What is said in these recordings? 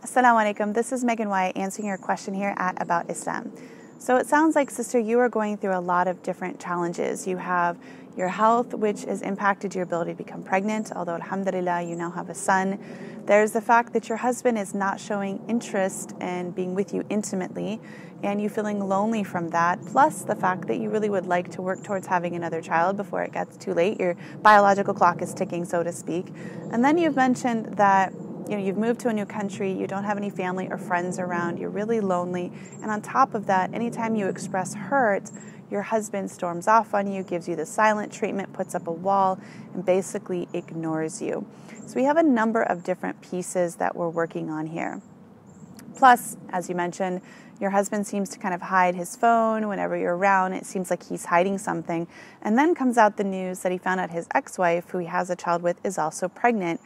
Assalamu alaikum. This is Megan White answering your question here at About Islam. So it sounds like, sister, you are going through a lot of different challenges. You have your health, which has impacted your ability to become pregnant, although alhamdulillah, you now have a son. There's the fact that your husband is not showing interest in being with you intimately, and you feeling lonely from that, plus the fact that you really would like to work towards having another child before it gets too late. Your biological clock is ticking, so to speak. And then you've mentioned that you've moved to a new country, you don't have any family or friends around, you're really lonely, and on top of that, anytime you express hurt, your husband storms off on you, gives you the silent treatment, puts up a wall, and basically ignores you. So we have a number of different pieces that we're working on here. Plus, as you mentioned, your husband seems to kind of hide his phone whenever you're around. It seems like he's hiding something. And then comes out the news that he found out his ex-wife, who he has a child with, is also pregnant.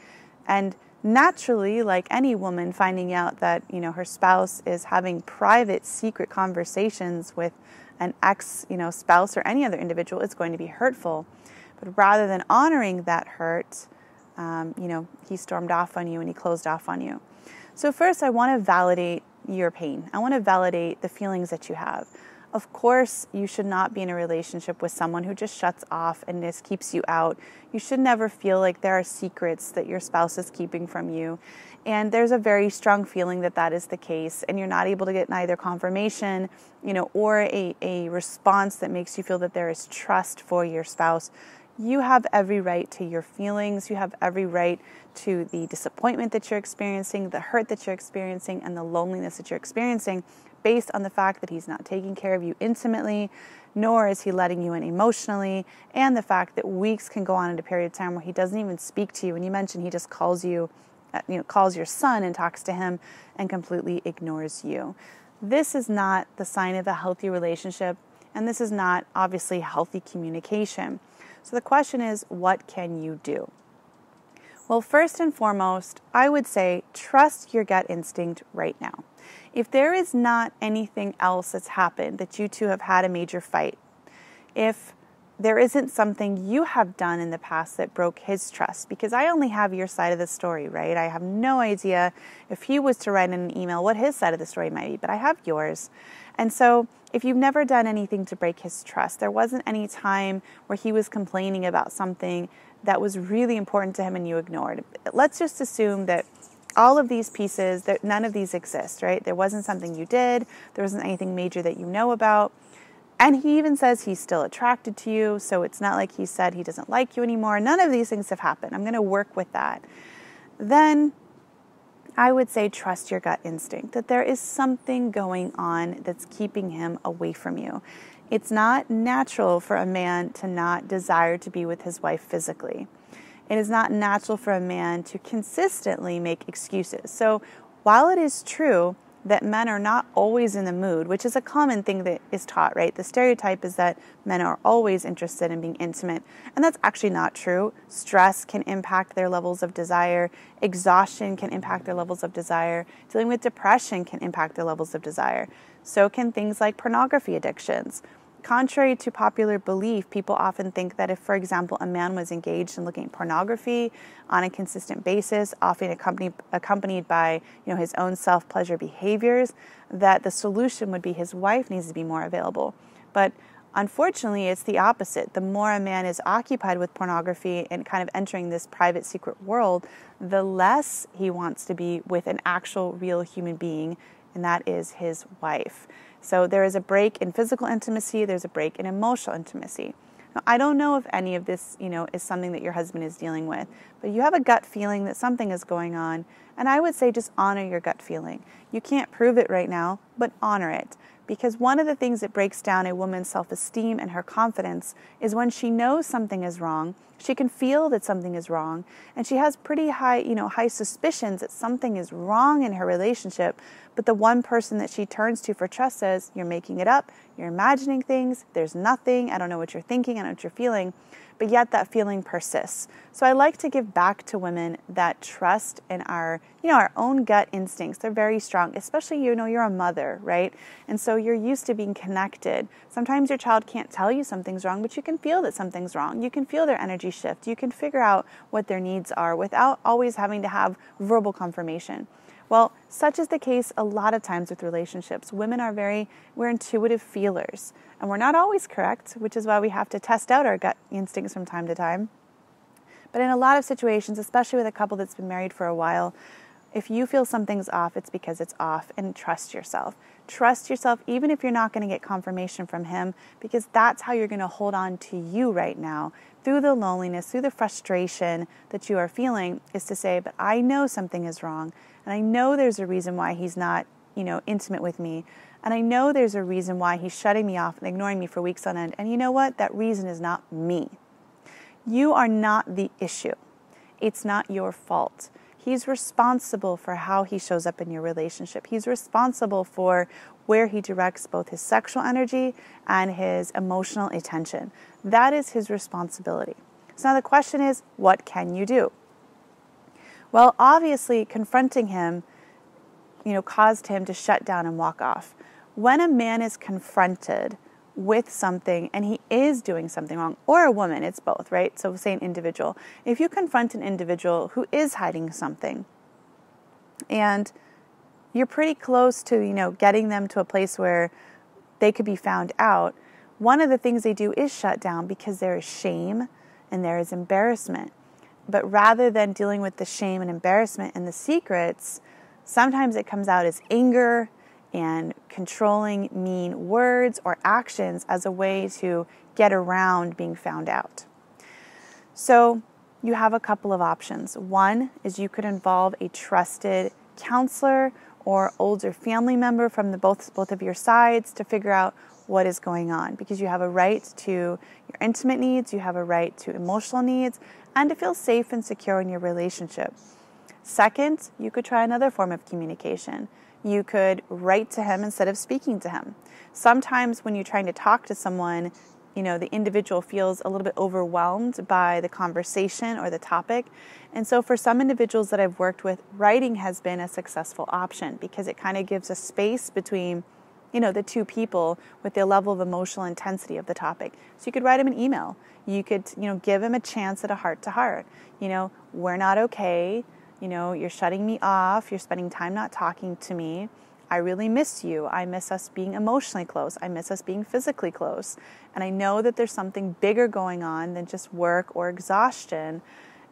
And naturally, like any woman finding out that, her spouse is having private, secret conversations with an ex, spouse or any other individual, it's going to be hurtful. But rather than honoring that hurt, he stormed off on you and he closed off on you. So first, I want to validate your pain. I want to validate the feelings that you have. Of course, you should not be in a relationship with someone who just shuts off and just keeps you out. You should never feel like there are secrets that your spouse is keeping from you. And there's a very strong feeling that that is the case, and you're not able to get neither confirmation, or a response that makes you feel that there is trust for your spouse. You have every right to your feelings. You have every right to the disappointment that you're experiencing, the hurt that you're experiencing, and the loneliness that you're experiencing, based on the fact that he's not taking care of you intimately, nor is he letting you in emotionally, and the fact that weeks can go on in a period of time where he doesn't even speak to you. And you mentioned he just calls you, calls your son and talks to him and completely ignores you. This is not the sign of a healthy relationship, and this is not obviously healthy communication. So the question is, what can you do? Well, first and foremost, I would say trust your gut instinct right now. If there is not anything else that's happened, that you two have had a major fight, if there isn't something you have done in the past that broke his trust, because I only have your side of the story, right? I have no idea if he was to write in an email what his side of the story might be, but I have yours. And so if you've never done anything to break his trust, there wasn't any time where he was complaining about something that was really important to him and you ignored. Let's just assume that all of these pieces, that none of these exist, right? There wasn't something you did. There wasn't anything major that you know about. And he even says he's still attracted to you. So it's not like he said he doesn't like you anymore. None of these things have happened. I'm going to work with that. Then I would say trust your gut instinct, that there is something going on that's keeping him away from you. It's not natural for a man to not desire to be with his wife physically. It is not natural for a man to consistently make excuses. So while it is true that men are not always in the mood, which is a common thing that is taught, right? The stereotype is that men are always interested in being intimate, and that's actually not true. Stress can impact their levels of desire. Exhaustion can impact their levels of desire. Dealing with depression can impact their levels of desire. So can things like pornography addictions. Contrary to popular belief, people often think that if, for example, a man was engaged in looking at pornography on a consistent basis, often accompanied by his own self-pleasure behaviors, that the solution would be his wife needs to be more available. But unfortunately, it's the opposite. The more a man is occupied with pornography and kind of entering this private, secret world, the less he wants to be with an actual, real human being, and that is his wife. So there is a break in physical intimacy, there's a break in emotional intimacy. Now, I don't know if any of this, is something that your husband is dealing with, but you have a gut feeling that something is going on, and I would say just honor your gut feeling. You can't prove it right now, but honor it. Because one of the things that breaks down a woman's self-esteem and her confidence is when she knows something is wrong, she can feel that something is wrong, and she has pretty high suspicions that something is wrong in her relationship, but the one person that she turns to for trust says, you're making it up, you're imagining things, there's nothing, I don't know what you're thinking, I don't know what you're feeling, but yet that feeling persists. So I like to give back to women that trust in our own gut instincts. They're very strong, especially, you're a mother, right? And so you're used to being connected. Sometimes your child can't tell you something's wrong, but you can feel that something's wrong. You can feel their energy shift. You can figure out what their needs are without always having to have verbal confirmation. Well, such is the case a lot of times with relationships. Women are we're intuitive feelers, and we're not always correct, which is why we have to test out our gut instincts from time to time. But in a lot of situations, especially with a couple that's been married for a while, if you feel something's off, it's because it's off, and trust yourself. Trust yourself even if you're not going to get confirmation from him, because that's how you're going to hold on to you right now through the loneliness, through the frustration that you are feeling, is to say, but I know something is wrong, and I know there's a reason why he's not, intimate with me, and I know there's a reason why he's shutting me off and ignoring me for weeks on end, and you know what? That reason is not me. You are not the issue. It's not your fault. He's responsible for how he shows up in your relationship. He's responsible for where he directs both his sexual energy and his emotional attention. That is his responsibility. So now the question is, what can you do? Well, obviously, confronting him, caused him to shut down and walk off. When a man is confronted with something and he is doing something wrong, or a woman, it's both, right? So say an individual. If you confront an individual who is hiding something and you're pretty close to, getting them to a place where they could be found out, one of the things they do is shut down because there is shame and there is embarrassment. But rather than dealing with the shame and embarrassment and the secrets, sometimes it comes out as anger and controlling mean words or actions as a way to get around being found out. So you have a couple of options. One is you could involve a trusted counselor or older family member from both of your sides to figure out what is going on, because you have a right to your intimate needs, you have a right to emotional needs, and to feel safe and secure in your relationship. Second, you could try another form of communication. You could write to him instead of speaking to him. Sometimes when you're trying to talk to someone, the individual feels a little bit overwhelmed by the conversation or the topic. And so for some individuals that I've worked with, writing has been a successful option because it kind of gives a space between, the two people with the level of emotional intensity of the topic. So you could write him an email. You could, give him a chance at a heart-to-heart. We're not okay. You're shutting me off. You're spending time not talking to me. I really miss you. I miss us being emotionally close. I miss us being physically close. And I know that there's something bigger going on than just work or exhaustion.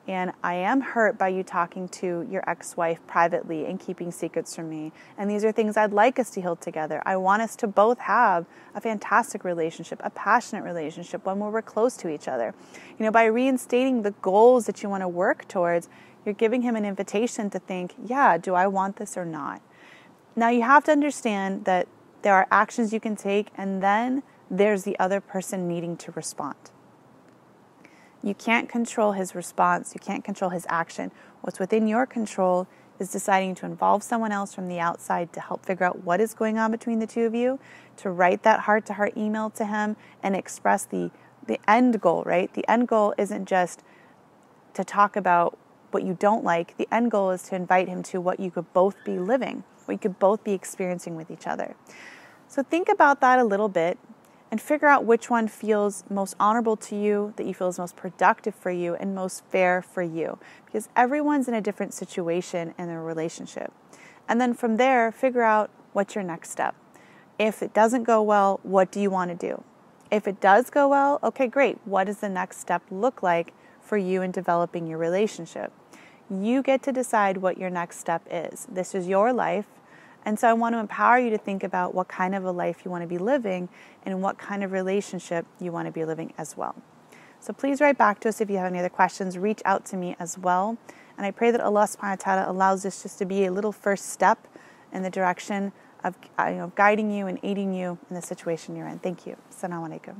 And I am hurt by you talking to your ex-wife privately and keeping secrets from me. And these are things I'd like us to heal together. I want us to both have a fantastic relationship, a passionate relationship, one where we're close to each other. By reinstating the goals that you want to work towards, you're giving him an invitation to think, yeah, do I want this or not? Now, you have to understand that there are actions you can take, and then there's the other person needing to respond. You can't control his response. You can't control his action. What's within your control is deciding to involve someone else from the outside to help figure out what is going on between the two of you, to write that heart-to-heart email to him and express the end goal, right? The end goal isn't just to talk about what you don't like. The end goal is to invite him to what you could both be living, what you could both be experiencing with each other. So think about that a little bit and figure out which one feels most honorable to you, that you feel is most productive for you and most fair for you, because everyone's in a different situation in their relationship. And then from there, figure out what's your next step. If it doesn't go well, what do you want to do? If it does go well, okay, great. What does the next step look like for you in developing your relationship? You get to decide what your next step is. This is your life. And so I want to empower you to think about what kind of a life you want to be living and what kind of relationship you want to be living as well. So please write back to us if you have any other questions. Reach out to me as well. And I pray that Allah subhanahu wa ta'ala allows this just to be a little first step in the direction of guiding you and aiding you in the situation you're in. Thank you. Assalamu alaikum.